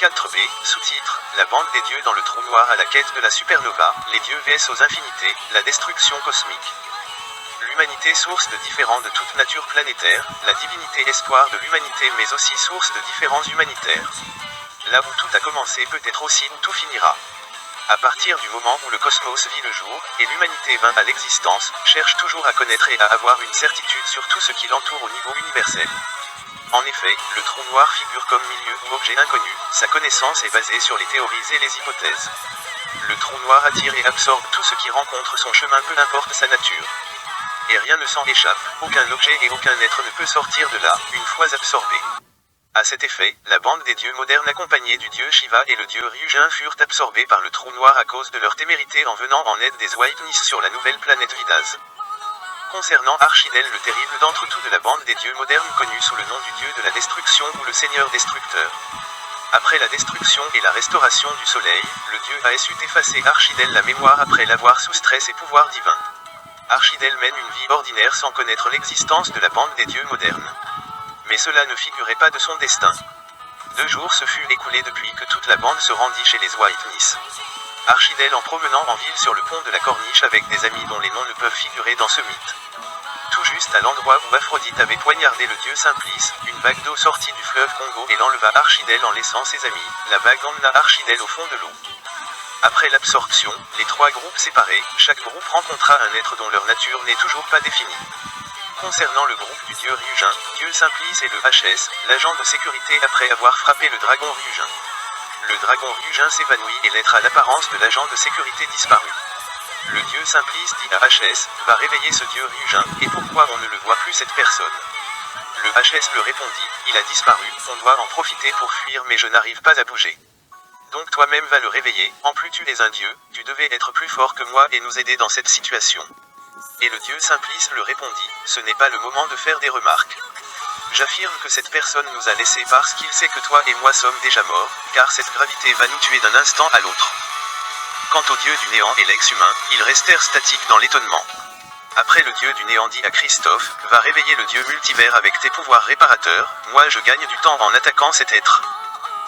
4b, sous-titre, La bande des dieux dans le trou noir à la quête de la supernova, les dieux vs aux infinités, la destruction cosmique. L'humanité source de différents de toute nature planétaire, la divinité espoir de l'humanité mais aussi source de différents humanitaires. Là où tout a commencé peut être aussi où tout finira. À partir du moment où le cosmos vit le jour, et l'humanité vint à l'existence, cherche toujours à connaître et à avoir une certitude sur tout ce qui l'entoure au niveau universel. En effet, le trou noir figure comme milieu ou objet inconnu, sa connaissance est basée sur les théories et les hypothèses. Le trou noir attire et absorbe tout ce qui rencontre son chemin peu importe sa nature. Et rien ne s'en échappe, aucun objet et aucun être ne peut sortir de là, une fois absorbé. À cet effet, la bande des dieux modernes accompagnés du dieu Shiva et le dieu Ryujin furent absorbés par le trou noir à cause de leur témérité en venant en aide des White Nis sur la nouvelle planète Vidaz. Concernant Archidel le terrible d'entre tous de la bande des dieux modernes connu sous le nom du dieu de la destruction ou le seigneur destructeur. Après la destruction et la restauration du soleil, le dieu a su effacer Archidel la mémoire après l'avoir soustrait ses pouvoirs divins. Archidel mène une vie ordinaire sans connaître l'existence de la bande des dieux modernes. Mais cela ne figurait pas de son destin. 2 jours se furent écoulés depuis que toute la bande se rendit chez les White Nis. Archidel en promenant en ville sur le pont de la Corniche avec des amis dont les noms ne peuvent figurer dans ce mythe. Tout juste à l'endroit où Aphrodite avait poignardé le dieu Simplice, une vague d'eau sortit du fleuve Congo et l'enleva Archidel en laissant ses amis. La vague emmena Archidel au fond de l'eau. Après l'absorption, les 3 groupes séparés, chaque groupe rencontra un être dont leur nature n'est toujours pas définie. Concernant le groupe du dieu Ryujin, dieu Simplice et le HS, l'agent de sécurité après avoir frappé le dragon Ryujin. Le dragon Ryujin s'évanouit et l'être à l'apparence de l'agent de sécurité disparut. Le dieu Simplice dit à HS, va réveiller ce dieu Ryujin, et pourquoi on ne le voit plus cette personne? Le HS le répondit, il a disparu, on doit en profiter pour fuir mais je n'arrive pas à bouger. Donc toi-même va le réveiller, en plus tu es un dieu, tu devais être plus fort que moi et nous aider dans cette situation. Et le dieu Simplice le répondit, ce n'est pas le moment de faire des remarques. J'affirme que cette personne nous a laissés parce qu'il sait que toi et moi sommes déjà morts, car cette gravité va nous tuer d'un instant à l'autre. Quant au dieu du néant et l'ex-humain, ils restèrent statiques dans l'étonnement. Après le dieu du néant dit à Christophe, va réveiller le dieu multivers avec tes pouvoirs réparateurs, moi je gagne du temps en attaquant cet être.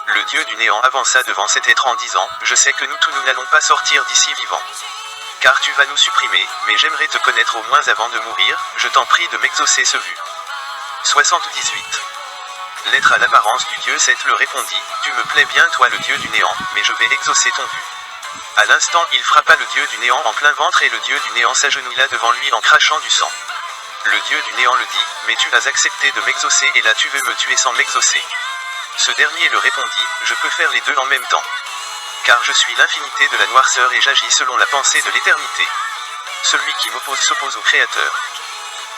Le dieu du néant avança devant cet être en disant, je sais que nous tous nous n'allons pas sortir d'ici vivants. Car tu vas nous supprimer, mais j'aimerais te connaître au moins avant de mourir, je t'en prie de m'exaucer ce vu. 78. L'être à l'apparence du dieu Seth le répondit, tu me plais bien toi le dieu du néant, mais je vais exaucer ton vu. À l'instant il frappa le dieu du néant en plein ventre et le dieu du néant s'agenouilla devant lui en crachant du sang. Le dieu du néant le dit, mais tu as accepté de m'exaucer et là tu veux me tuer sans m'exaucer. Ce dernier le répondit, je peux faire les deux en même temps. Car je suis l'infinité de la noirceur et j'agis selon la pensée de l'éternité. Celui qui m'oppose s'oppose au Créateur.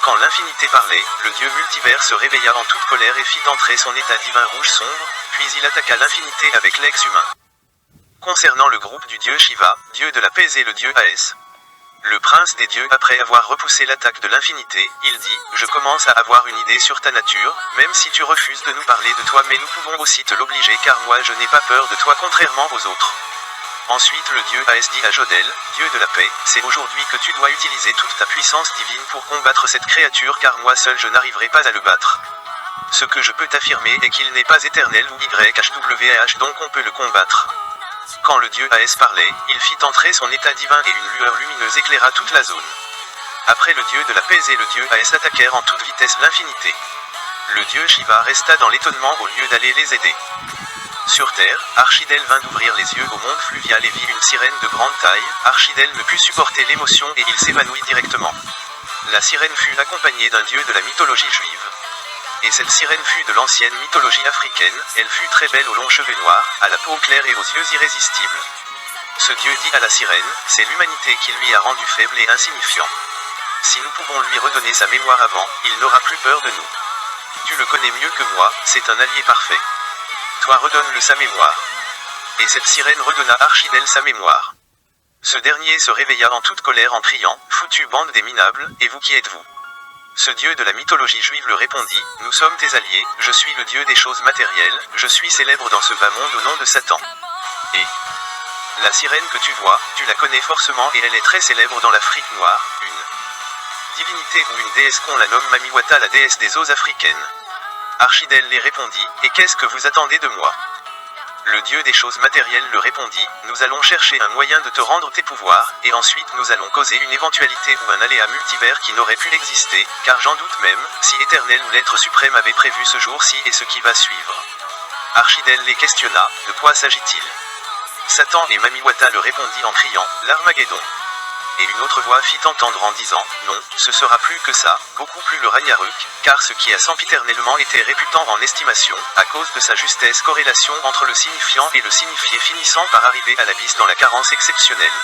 Quand l'infinité parlait, le dieu multivers se réveilla en toute colère et fit entrer son état divin rouge sombre, puis il attaqua l'infinité avec l'ex-humain. Concernant le groupe du dieu Shiva, dieu de la paix et le dieu As. Le prince des dieux, après avoir repoussé l'attaque de l'infinité, il dit, je commence à avoir une idée sur ta nature, même si tu refuses de nous parler de toi mais nous pouvons aussi te l'obliger car moi je n'ai pas peur de toi contrairement aux autres. Ensuite le dieu As dit à Jodel, dieu de la paix, c'est aujourd'hui que tu dois utiliser toute ta puissance divine pour combattre cette créature car moi seul je n'arriverai pas à le battre. Ce que je peux t'affirmer est qu'il n'est pas éternel ou YHWH donc on peut le combattre. Quand le dieu As parlait, il fit entrer son état divin et une lueur lumineuse éclaira toute la zone. Après le dieu de la paix et le dieu As attaquèrent en toute vitesse l'infinité. Le dieu Shiva resta dans l'étonnement au lieu d'aller les aider. Sur terre, Archidel vint d'ouvrir les yeux au monde fluvial et vit une sirène de grande taille. Archidel ne put supporter l'émotion et il s'évanouit directement. La sirène fut accompagnée d'un dieu de la mythologie juive. Et cette sirène fut de l'ancienne mythologie africaine, elle fut très belle aux longs cheveux noirs, à la peau claire et aux yeux irrésistibles. Ce dieu dit à la sirène, c'est l'humanité qui lui a rendu faible et insignifiant. Si nous pouvons lui redonner sa mémoire avant, il n'aura plus peur de nous. Tu le connais mieux que moi, c'est un allié parfait. Toi redonne-le sa mémoire. Et cette sirène redonna Archidel sa mémoire. Ce dernier se réveilla en toute colère en criant, foutue bande des minables, et vous qui êtes-vous? Ce dieu de la mythologie juive le répondit, nous sommes tes alliés, je suis le dieu des choses matérielles, je suis célèbre dans ce bas monde au nom de Satan. Et la sirène que tu vois, tu la connais forcément et elle est très célèbre dans l'Afrique noire, une divinité ou une déesse qu'on la nomme Mamiwata, la déesse des eaux africaines. Archidel les répondit, et qu'est-ce que vous attendez de moi? Le dieu des choses matérielles le répondit, nous allons chercher un moyen de te rendre tes pouvoirs, et ensuite nous allons causer une éventualité ou un aléa multivers qui n'aurait pu exister, car j'en doute même, si Éternel ou l'être suprême avait prévu ce jour-ci et ce qui va suivre. Archidel les questionna, de quoi s'agit-il? Satan et Mamiwata le répondit en criant, l'Armageddon. Et une autre voix fit entendre en disant, non, ce sera plus que ça, beaucoup plus le Ragnarök, car ce qui a sempiternellement été réputant en estimation, à cause de sa justesse corrélation entre le signifiant et le signifié finissant par arriver à l'abysse dans la carence exceptionnelle.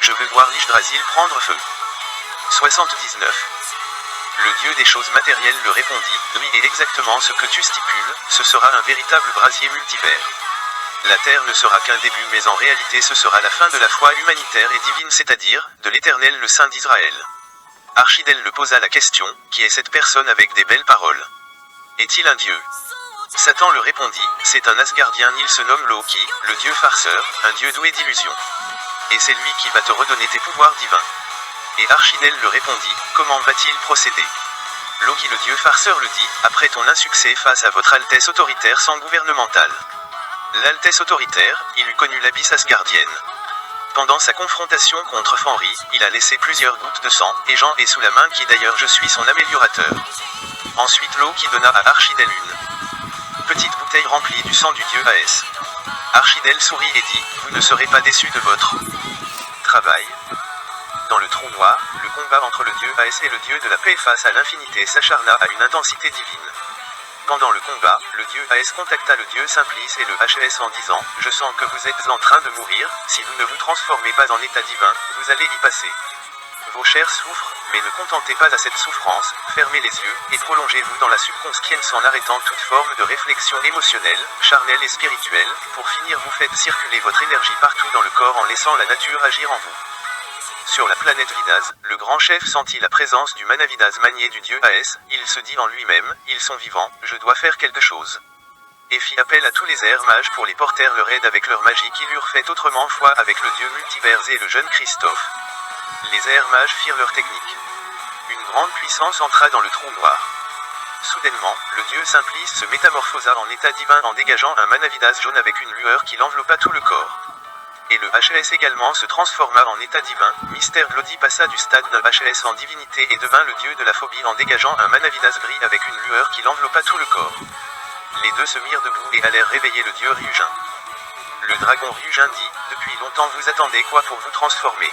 Je veux voir l'Yggdrasil prendre feu. 79. Le dieu des choses matérielles le répondit, oui et exactement ce que tu stipules, ce sera un véritable brasier multivers. La terre ne sera qu'un début mais en réalité ce sera la fin de la foi humanitaire et divine c'est-à-dire, de l'Éternel le Saint d'Israël. Archidel le posa la question, qui est cette personne avec des belles paroles? Est-il un dieu? Satan le répondit, c'est un Asgardien il se nomme Loki, le dieu farceur, un dieu doué d'illusions. Et c'est lui qui va te redonner tes pouvoirs divins. Et Archidel le répondit, comment va-t-il procéder? Loki le dieu farceur le dit, après ton insuccès face à votre Altesse autoritaire sans gouvernementale. L'Altesse autoritaire, il eut connu l'abysse asgardienne. Pendant sa confrontation contre Fenris, il a laissé plusieurs gouttes de sang, et Jean est sous la main qui d'ailleurs je suis son améliorateur. Ensuite Loki donna à Archidel une petite bouteille remplie du sang du dieu Aes. Archidel sourit et dit, vous ne serez pas déçus de votre travail. Dans le trou noir, le combat entre le dieu Aes et le dieu de la paix face à l'infinité s'acharna à une intensité divine. Pendant le combat, le dieu Aes contacta le dieu Simplice et le HS en disant, je sens que vous êtes en train de mourir, si vous ne vous transformez pas en état divin, vous allez y passer. Vos chairs souffrent, mais ne contentez pas à cette souffrance, fermez les yeux, et prolongez-vous dans la subconscience en arrêtant toute forme de réflexion émotionnelle, charnelle et spirituelle, pour finir vous faites circuler votre énergie partout dans le corps en laissant la nature agir en vous. Sur la planète Vidaz, le grand chef sentit la présence du Manavidaz manié du dieu Aes, il se dit en lui-même, ils sont vivants, je dois faire quelque chose. Et fit appel à tous les airs mages pour les porter leur aide avec leur magie qu'ils eurent fait autrement foi avec le dieu Multiverse et le jeune Christophe. Les airs mages firent leur technique. Une grande puissance entra dans le trou noir. Soudainement, le dieu Simplice se métamorphosa en état divin en dégageant un Manavidaz jaune avec une lueur qui l'enveloppa tout le corps. Et le HS également se transforma en état divin, Mystère Glody passa du stade d'un HS en divinité et devint le dieu de la phobie en dégageant un Manavidaz gris avec une lueur qui l'enveloppa tout le corps. Les deux se mirent debout et allèrent réveiller le dieu Ryujin. Le dragon Ryujin dit, depuis longtemps vous attendez quoi pour vous transformer?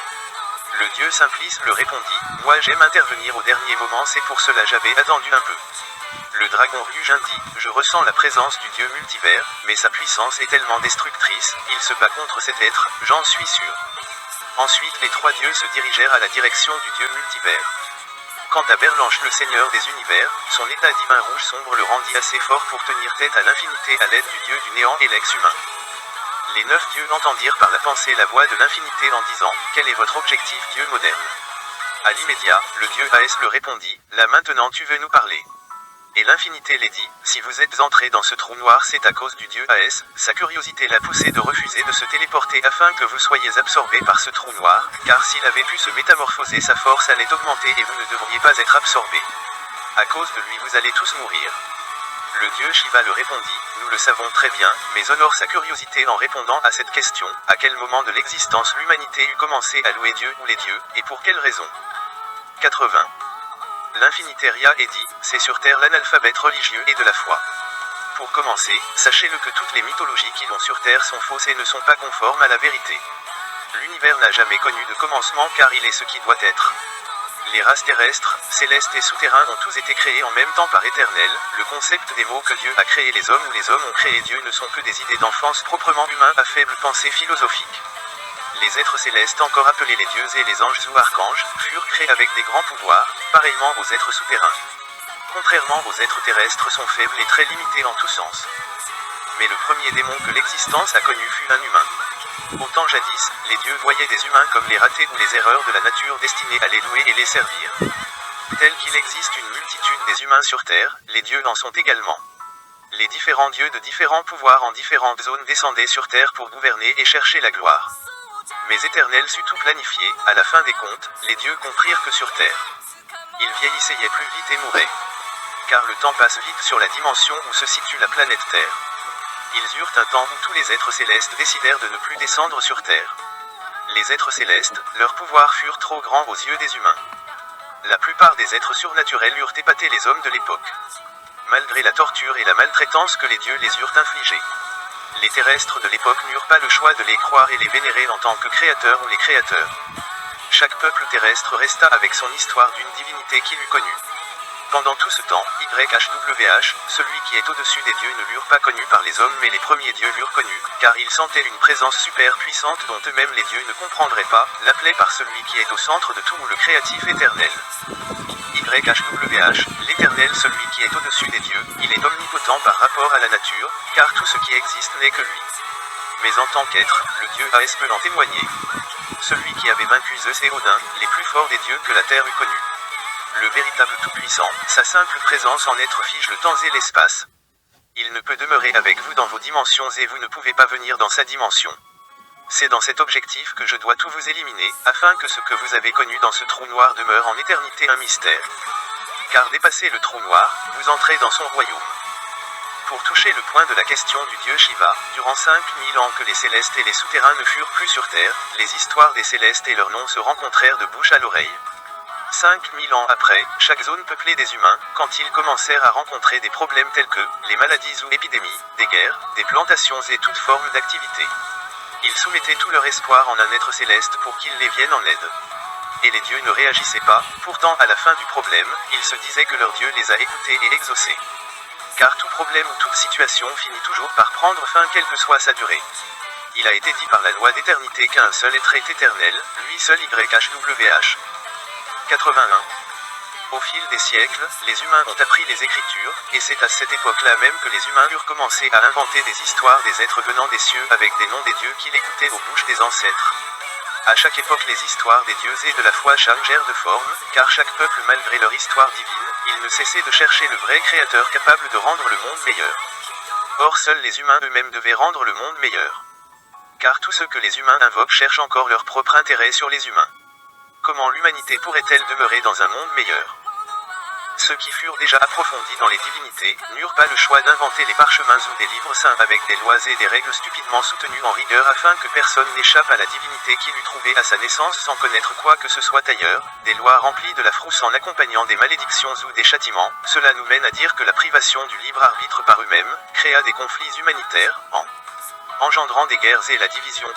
Le dieu Simplice le répondit, moi j'aime intervenir au dernier moment c'est pour cela j'avais attendu un peu. Le dragon Ryujin dit, je ressens la présence du dieu multivers, mais sa puissance est tellement destructrice, il se bat contre cet être, j'en suis sûr. Ensuite les trois dieux se dirigèrent à la direction du dieu multivers. Quant à Berlanche le seigneur des univers, son état divin rouge sombre le rendit assez fort pour tenir tête à l'infinité à l'aide du dieu du néant et l'ex-humain. Les 9 dieux entendirent par la pensée la voix de l'infinité en disant, quel est votre objectif dieu moderne? À l'immédiat, le dieu Aes le répondit, là maintenant tu veux nous parler. Et l'infinité les dit, si vous êtes entrés dans ce trou noir c'est à cause du dieu Aes, sa curiosité l'a poussé de refuser de se téléporter afin que vous soyez absorbés par ce trou noir, car s'il avait pu se métamorphoser sa force allait augmenter et vous ne devriez pas être absorbés. À cause de lui vous allez tous mourir. Le dieu Shiva le répondit, nous le savons très bien, mais honore sa curiosité en répondant à cette question, à quel moment de l'existence l'humanité eut commencé à louer Dieu ou les dieux, et pour quelle raison? 80. L'infiniteria est dit, c'est sur terre l'analphabète religieux et de la foi. Pour commencer, sachez-le que toutes les mythologies qui l'ont sur terre sont fausses et ne sont pas conformes à la vérité. L'univers n'a jamais connu de commencement car il est ce qui doit être. Les races terrestres, célestes et souterrains ont tous été créés en même temps par Éternel, le concept des mots que Dieu a créé les hommes ou les hommes ont créé Dieu ne sont que des idées d'enfance proprement humains à faible pensée philosophique. Les êtres célestes encore appelés les dieux et les anges ou archanges, furent créés avec des grands pouvoirs, pareillement aux êtres souterrains. Contrairement aux êtres terrestres sont faibles et très limités en tous sens. Mais le premier démon que l'existence a connu fut un humain. Au temps jadis, les dieux voyaient des humains comme les ratés ou les erreurs de la nature destinés à les louer et les servir. Tel qu'il existe une multitude des humains sur terre, les dieux en sont également. Les différents dieux de différents pouvoirs en différentes zones descendaient sur terre pour gouverner et chercher la gloire. Mais Éternel sut tout planifier, à la fin des comptes, les dieux comprirent que sur terre. Ils vieillissaient plus vite et mouraient. Car le temps passe vite sur la dimension où se situe la planète Terre. Ils eurent un temps où tous les êtres célestes décidèrent de ne plus descendre sur Terre. Les êtres célestes, leurs pouvoirs furent trop grands aux yeux des humains. La plupart des êtres surnaturels eurent épaté les hommes de l'époque, malgré la torture et la maltraitance que les dieux les eurent infligées. Les terrestres de l'époque n'eurent pas le choix de les croire et les vénérer en tant que créateurs ou les créateurs. Chaque peuple terrestre resta avec son histoire d'une divinité qu'il eût connue. Pendant tout ce temps, YHWH, celui qui est au-dessus des dieux, ne l'eurent pas connu par les hommes, mais les premiers dieux l'eurent connu, car ils sentaient une présence super puissante dont eux-mêmes les dieux ne comprendraient pas, l'appelait par celui qui est au centre de tout ou le créatif éternel. YHWH, l'éternel, celui qui est au-dessus des dieux, il est omnipotent par rapport à la nature, car tout ce qui existe n'est que lui. Mais en tant qu'être, le dieu As peut en témoigner. Celui qui avait vaincu Zeus et Odin, les plus forts des dieux que la terre eût connus. Le véritable Tout-Puissant, sa simple présence en être fige le temps et l'espace. Il ne peut demeurer avec vous dans vos dimensions et vous ne pouvez pas venir dans sa dimension. C'est dans cet objectif que je dois tout vous éliminer, afin que ce que vous avez connu dans ce trou noir demeure en éternité un mystère. Car dépassez le trou noir, vous entrez dans son royaume. Pour toucher le point de la question du dieu Shiva, durant 5000 ans que les célestes et les souterrains ne furent plus sur terre, les histoires des célestes et leurs noms se rencontrèrent de bouche à l'oreille. 5000 ans après, chaque zone peuplée des humains, quand ils commencèrent à rencontrer des problèmes tels que les maladies ou épidémies, des guerres, des plantations et toute forme d'activité, ils soumettaient tout leur espoir en un être céleste pour qu'il les vienne en aide. Et les dieux ne réagissaient pas, pourtant à la fin du problème, ils se disaient que leur Dieu les a écoutés et exaucés. Car tout problème ou toute situation finit toujours par prendre fin quelle que soit sa durée. Il a été dit par la loi d'éternité qu'un seul être est éternel, lui seul YHWH. 81. Au fil des siècles, les humains ont appris les Écritures, et c'est à cette époque-là même que les humains eurent commencé à inventer des histoires des êtres venant des cieux avec des noms des dieux qu'ils écoutaient aux bouches des ancêtres. À chaque époque, les histoires des dieux et de la foi changèrent de forme, car chaque peuple, malgré leur histoire divine, il ne cessait de chercher le vrai créateur capable de rendre le monde meilleur. Or seuls les humains eux-mêmes devaient rendre le monde meilleur. Car tous ceux que les humains invoquent cherchent encore leur propre intérêt sur les humains. Comment l'humanité pourrait-elle demeurer dans un monde meilleur? Ceux qui furent déjà approfondis dans les divinités, n'eurent pas le choix d'inventer les parchemins ou des livres saints avec des lois et des règles stupidement soutenues en rigueur afin que personne n'échappe à la divinité qu'il eût trouvée à sa naissance sans connaître quoi que ce soit ailleurs, des lois remplies de la frousse en accompagnant des malédictions ou des châtiments. Cela nous mène à dire que la privation du libre arbitre par eux-mêmes, créa des conflits humanitaires, en engendrant des guerres et la division